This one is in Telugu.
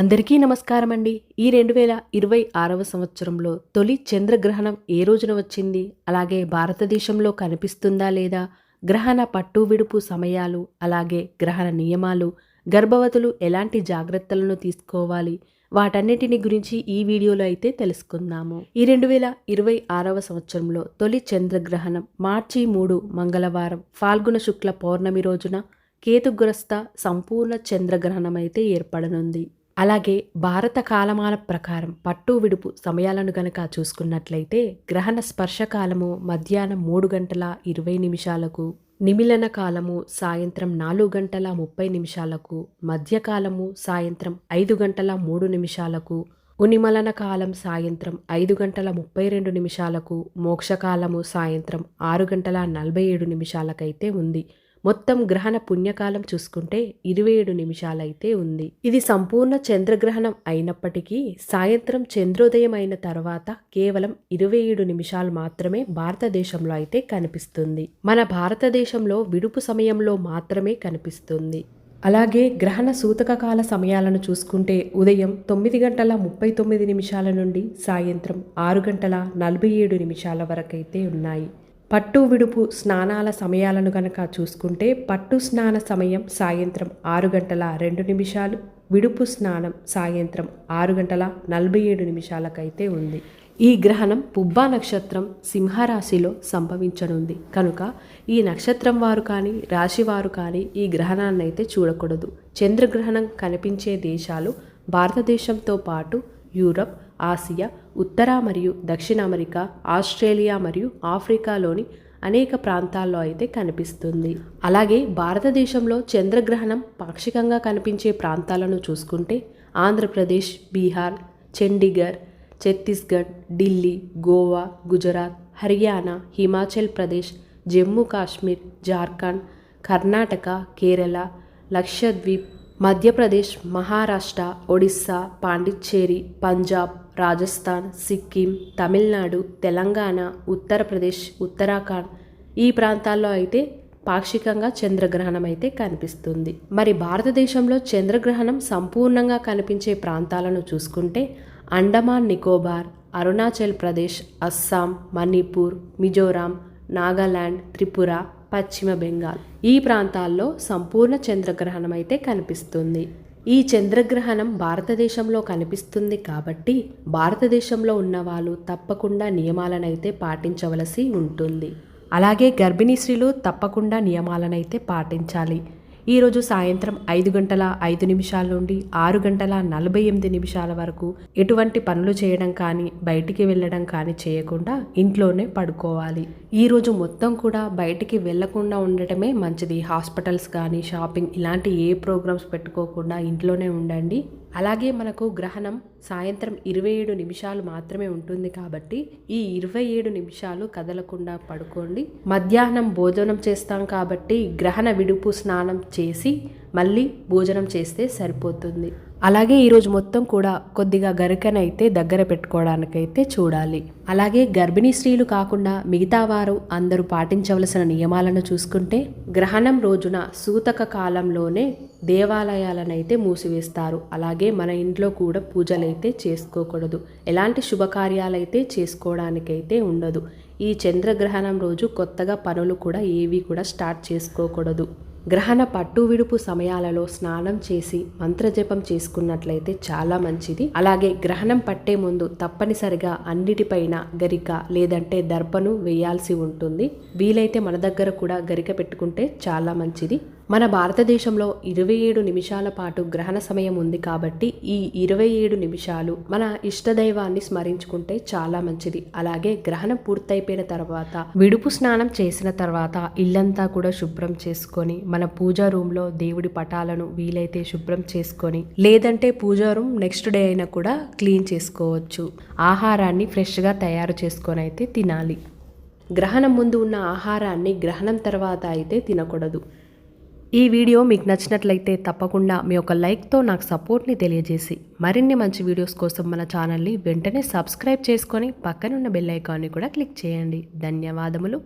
అందరికీ నమస్కారం అండి. ఈ 2026వ సంవత్సరంలో తొలి చంద్రగ్రహణం ఏ రోజున వచ్చింది? అలాగే భారతదేశంలో కనిపిస్తుందా లేదా? గ్రహణ పట్టు విడుపు సమయాలు, అలాగే గ్రహణ నియమాలు, గర్భవతులు ఎలాంటి జాగ్రత్తలను తీసుకోవాలి? వాటన్నిటిని గురించి ఈ వీడియోలో అయితే తెలుసుకుందాము. ఈ 2026వ సంవత్సరంలో తొలి చంద్రగ్రహణం మార్చి 3 మంగళవారం ఫాల్గుణ శుక్ల పౌర్ణమి రోజున కేతుగ్రస్త సంపూర్ణ చంద్రగ్రహణం అయితే ఏర్పడనుంది. అలాగే భారత కాలమాన ప్రకారం పట్టు విడుపు సమయాలను గనక చూసుకున్నట్లయితే గ్రహణ స్పర్శ కాలము మధ్యాహ్నం 3 గంటల 20 నిమిషాలకు, నిమిలన కాలము సాయంత్రం 4 గంటల 30 నిమిషాలకు, మధ్యకాలము సాయంత్రం 5 గంటల 3 నిమిషాలకు, ఉనిమలన కాలం సాయంత్రం 5 గంటల 32 నిమిషాలకు, మోక్షకాలము సాయంత్రం 6 గంటల 47 నిమిషాలకైతే ఉంది. మొత్తం గ్రహణ పుణ్యకాలం చూసుకుంటే 27 నిమిషాలైతే ఉంది. ఇది సంపూర్ణ చంద్రగ్రహణం అయినప్పటికీ సాయంత్రం చంద్రోదయం అయిన తర్వాత కేవలం 27 నిమిషాలు మాత్రమే భారతదేశంలో అయితే కనిపిస్తుంది. మన భారతదేశంలో విడుపు సమయంలో మాత్రమే కనిపిస్తుంది. అలాగే గ్రహణ సూతక కాల సమయాలను చూసుకుంటే ఉదయం 9 గంటల 39 నిమిషాల నుండి సాయంత్రం 6 గంటల 47 నిమిషాల వరకైతే ఉన్నాయి. పట్టు విడుపు స్నానాల సమయాలను కనుక చూసుకుంటే పట్టు స్నాన సమయం సాయంత్రం 6 గంటల 2 నిమిషాలు, విడుపు స్నానం సాయంత్రం 6 గంటల 47 నిమిషాలకైతే ఉంది. ఈ గ్రహణం పుబ్బా నక్షత్రం సింహరాశిలో సంభవించనుంది కనుక ఈ నక్షత్రం వారు కానీ రాశి వారు కానీ ఈ గ్రహణాన్ని అయితే చూడకూడదు. చంద్రగ్రహణం కనిపించే దేశాలు భారతదేశంతో పాటు యూరప్, ఆసియా, ఉత్తర మరియు దక్షిణ అమెరికా, ఆస్ట్రేలియా మరియు ఆఫ్రికాలోని అనేక ప్రాంతాల్లో అయితే కనిపిస్తుంది. అలాగే భారతదేశంలో చంద్రగ్రహణం పాక్షికంగా కనిపించే ప్రాంతాలను చూసుకుంటే ఆంధ్రప్రదేశ్, బీహార్, చండీగఢ్, ఛత్తీస్గఢ్, ఢిల్లీ, గోవా, గుజరాత్, హర్యానా, హిమాచల్ ప్రదేశ్, జమ్మూ కాశ్మీర్, జార్ఖండ్, కర్ణాటక, కేరళ, లక్షద్వీప్, మధ్యప్రదేశ్, మహారాష్ట్ర, ఒడిస్సా, పాండిచ్చేరి, పంజాబ్, రాజస్థాన్, సిక్కిం, తమిళనాడు, తెలంగాణ, ఉత్తరప్రదేశ్, ఉత్తరాఖండ్ ఈ ప్రాంతాల్లో అయితే పాక్షికంగా చంద్రగ్రహణం అయితే కనిపిస్తుంది. మరి భారతదేశంలో చంద్రగ్రహణం సంపూర్ణంగా కనిపించే ప్రాంతాలను చూసుకుంటే అండమాన్ నికోబార్, అరుణాచల్ ప్రదేశ్, అస్సాం, మణిపూర్, మిజోరాం, నాగాలాండ్, త్రిపుర, పశ్చిమ బెంగాల్ ఈ ప్రాంతాల్లో సంపూర్ణ చంద్రగ్రహణం అయితే కనిపిస్తుంది. ఈ చంద్రగ్రహణం భారతదేశంలో కనిపిస్తుంది కాబట్టి భారతదేశంలో ఉన్నవాళ్ళు తప్పకుండా నియమాలనైతే పాటించవలసి ఉంటుంది. అలాగే గర్భిణీ స్త్రీలు తప్పకుండా నియమాలనైతే పాటించాలి. ఈరోజు సాయంత్రం 5 గంటల 5 నిమిషాల నుండి 6 గంటల 48 నిమిషాల వరకు ఎటువంటి పనులు చేయడం కానీ బయటికి వెళ్ళడం కానీ చేయకుండా ఇంట్లోనే పడుకోవాలి. ఈరోజు మొత్తం కూడా బయటికి వెళ్లకుండా ఉండటమే మంచిది. హాస్పిటల్స్ కానీ షాపింగ్ ఇలాంటి ఏ ప్రోగ్రామ్స్ పెట్టుకోకుండా ఇంట్లోనే ఉండండి. అలాగే మనకు గ్రహణం సాయంత్రం 27 నిమిషాలు మాత్రమే ఉంటుంది కాబట్టి ఈ 27 నిమిషాలు కదలకుండా పడుకోండి. మధ్యాహ్నం భోజనం చేస్తాం కాబట్టి గ్రహణ విడుపు స్నానం చేసి మళ్ళీ భోజనం చేస్తే సరిపోతుంది. అలాగే ఈరోజు మొత్తం కూడా కొద్దిగా గరికనైతే దగ్గర పెట్టుకోవడానికైతే చూడాలి. అలాగే గర్భిణీ స్త్రీలు కాకుండా మిగతా వారు అందరూ పాటించవలసిన నియమాలను చూసుకుంటే గ్రహణం రోజున సూతక కాలంలోనే దేవాలయాలనైతే మూసివేస్తారు. అలాగే మన ఇంట్లో కూడా పూజలైతే చేసుకోకూడదు. ఎలాంటి శుభకార్యాలైతే చేసుకోవడానికైతే ఉండదు. ఈ చంద్రగ్రహణం రోజు కొత్తగా పనులు కూడా ఏవి కూడా స్టార్ట్ చేసుకోకూడదు. గ్రహణ పట్టు విడుపు సమయాలలో స్నానం చేసి మంత్రజపం చేసుకున్నట్లయితే చాలా మంచిది. అలాగే గ్రహణం పట్టే ముందు తప్పనిసరిగా అన్నిటిపైన గరిక లేదంటే దర్పను వేయాల్సి ఉంటుంది. వీలైతే మన దగ్గర కూడా గరిక పెట్టుకుంటే చాలా మంచిది. మన భారతదేశంలో 27 నిమిషాల పాటు గ్రహణ సమయం ఉంది కాబట్టి ఈ 27 నిమిషాలు మన ఇష్టదైవాన్ని స్మరించుకుంటే చాలా మంచిది. అలాగే గ్రహణం పూర్తయిపోయిన తర్వాత విడుపు స్నానం చేసిన తర్వాత ఇల్లంతా కూడా శుభ్రం చేసుకొని మన పూజా రూమ్లో దేవుడి పటాలను వీలైతే శుభ్రం చేసుకొని లేదంటే పూజా రూమ్ నెక్స్ట్ డే అయినా కూడా క్లీన్ చేసుకోవచ్చు. ఆహారాన్ని ఫ్రెష్గా తయారు చేసుకొని అయితే తినాలి. గ్రహణం ముందు ఉన్న ఆహారాన్ని గ్రహణం తర్వాత అయితే తినకూడదు. ఈ వీడియో మీకు నచ్చినట్లయితే తప్పకుండా మీ యొక్క లైక్తో నాకు సపోర్ట్ని తెలియజేసి మరిన్ని మంచి వీడియోస్ కోసం మన ఛానల్ని వెంటనే సబ్స్క్రైబ్ చేసుకొని పక్కనున్న బెల్ ఐకాన్ని కూడా క్లిక్ చేయండి. ధన్యవాదములు.